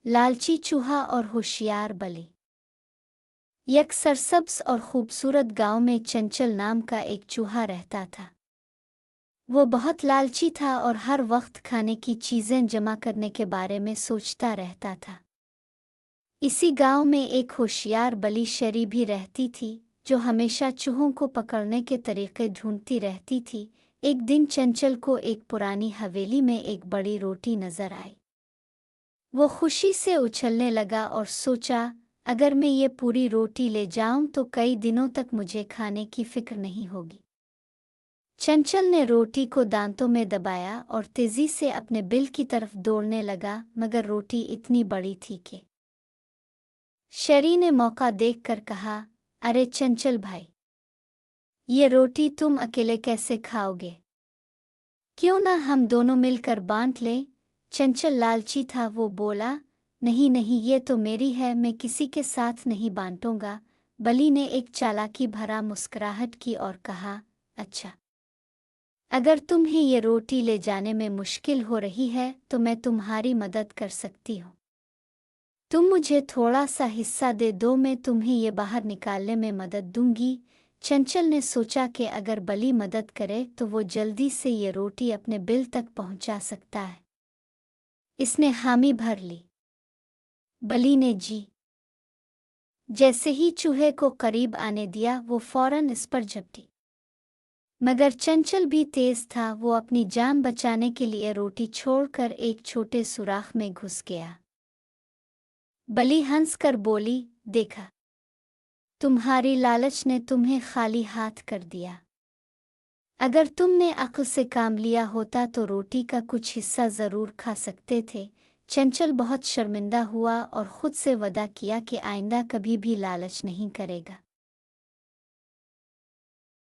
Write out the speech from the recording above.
लालची चूहा और होशियार बलि। एक सरसब्ज और खूबसूरत गांव में चंचल नाम का एक चूहा रहता था। वो बहुत लालची था और हर वक्त खाने की चीज़ें जमा करने के बारे में सोचता रहता था। इसी गांव में एक होशियार बलि शरी भी रहती थी, जो हमेशा चूहों को पकड़ने के तरीके ढूंढती रहती थी। एक दिन चंचल को एक पुरानी हवेली में एक बड़ी रोटी नजर आई। वो खुशी से उछलने लगा और सोचा, अगर मैं ये पूरी रोटी ले जाऊं तो कई दिनों तक मुझे खाने की फिक्र नहीं होगी। चंचल ने रोटी को दांतों में दबाया और तेजी से अपने बिल की तरफ दौड़ने लगा, मगर रोटी इतनी बड़ी थी कि शरी ने मौका देखकर कहा, अरे चंचल भाई, ये रोटी तुम अकेले कैसे खाओगे? क्यों ना हम दोनों मिलकर बांट लें? चंचल लालची था, वो बोला, नहीं नहीं, ये तो मेरी है, मैं किसी के साथ नहीं बांटूंगा। बलि ने एक चालाकी भरा मुस्कुराहट की और कहा, अच्छा, अगर तुम्हें ये रोटी ले जाने में मुश्किल हो रही है तो मैं तुम्हारी मदद कर सकती हूँ। तुम मुझे थोड़ा सा हिस्सा दे दो, मैं तुम्हें ये बाहर निकालने में मदद दूंगी। चंचल ने सोचा कि अगर बलि मदद करे तो वो जल्दी से ये रोटी अपने बिल तक पहुंचा सकता है। इसने हामी भर ली। बलि ने जी जैसे ही चूहे को करीब आने दिया, वो फौरन इस पर झपटी। मगर चंचल भी तेज था, वो अपनी जान बचाने के लिए रोटी छोड़कर एक छोटे सुराख में घुस गया। बलि हंसकर बोली, देखा, तुम्हारी लालच ने तुम्हें खाली हाथ कर दिया। अगर तुमने अक्ल से काम लिया होता तो रोटी का कुछ हिस्सा ज़रूर खा सकते थे। चंचल बहुत शर्मिंदा हुआ और खुद से वदा किया कि आइंदा कभी भी लालच नहीं करेगा।